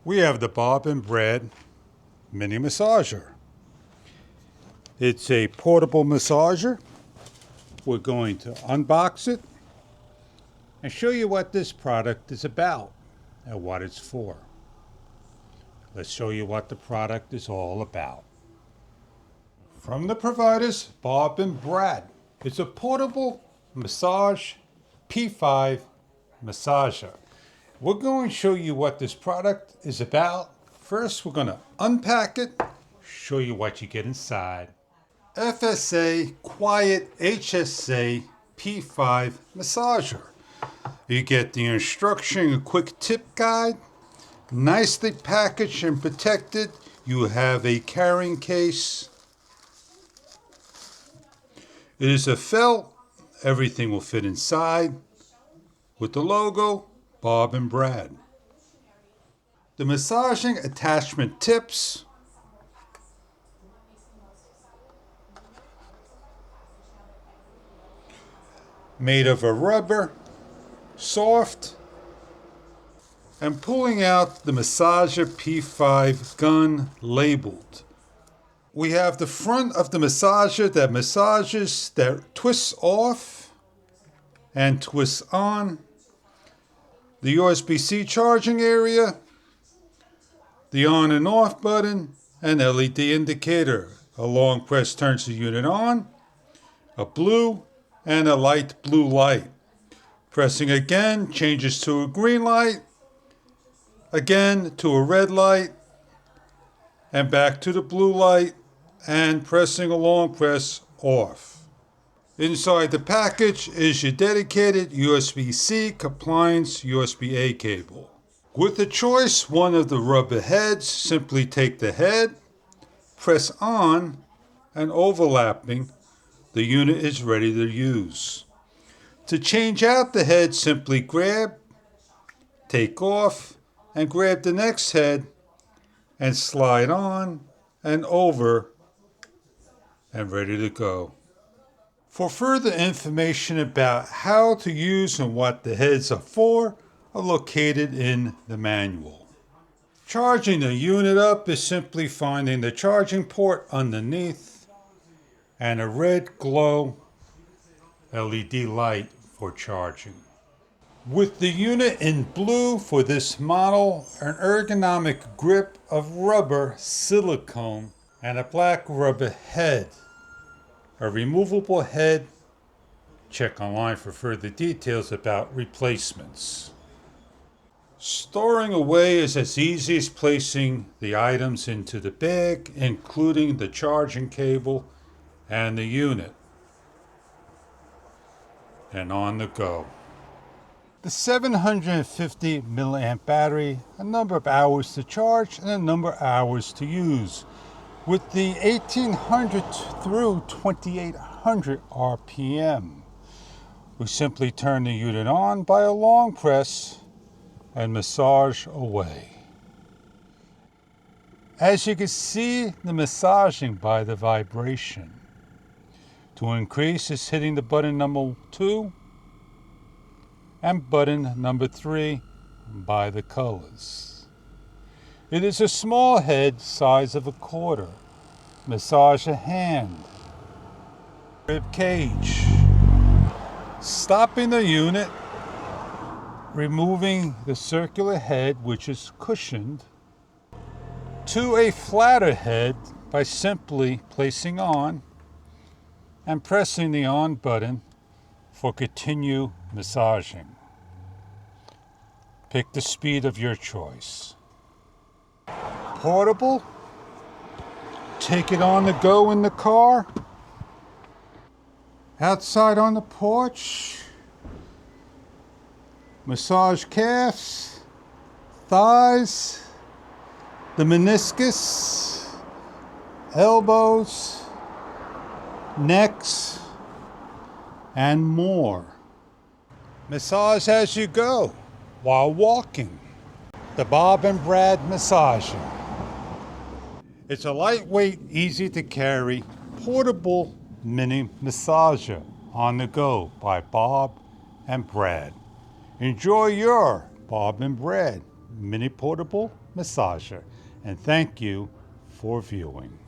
We have the Bob and Brad mini massager. It's a portable massager. We're going to unbox it and show you what this product is about and what it's for. Let's show you what the product is all about. From the providers, Bob and Brad. It's a portable massage P5 massager. We're going to show you what this product is about. First, we're going to unpack it, show you what you get inside. FSA Quiet HSA P5 massager. You get the instruction, a quick tip guide, nicely packaged and protected. You have a carrying case. It is a felt. Everything will fit inside with the logo Bob and Brad. The massaging attachment tips. Made of a rubber, soft, and pulling out the massager P5 gun labeled. We have the front of the massager that massages, that twists off and twists on. The USB-C charging area, the on and off button, and LED indicator. A long press turns the unit on, a blue and a light blue light. Pressing again changes to a green light, again to a red light, and back to the blue light, and pressing a long press off. Inside the package is your dedicated USB-C compliance USB-A cable. With the choice, one of the rubber heads, simply take the head, press on, and overlapping, the unit is ready to use. To change out the head, simply grab, take off, and grab the next head, and slide on and over, and ready to go. For further information about how to use and what the heads are for, are located in the manual. Charging the unit up is simply finding the charging port underneath and a red glow LED light for charging. With the unit in blue for this model, an ergonomic grip of rubber silicone and a black rubber head. A removable head. Check online for further details about replacements. Storing away is as easy as placing the items into the bag, including the charging cable and the unit. And on the go. The 750 milliamp battery, a number of hours to charge and a number of hours to use. With the 1800 through 2800 RPM. We simply turn the unit on by a long press and massage away. As you can see, the massaging by the vibration. To increase is hitting the button number 2 and button number 3 by the colors. It is a small head, size of a quarter. Massage a hand, rib cage. Stopping the unit, removing the circular head, which is cushioned, to a flatter head by simply placing on and pressing the on button for continue massaging. Pick the speed of your choice. Portable, take it on the go in the car, outside on the porch, massage calves, thighs, the meniscus, elbows, necks, and more. Massage as you go while walking. The Bob and Brad massager. It's a lightweight, easy to carry, portable mini massager on the go by Bob and Brad. Enjoy your Bob and Brad mini portable massager. And thank you for viewing.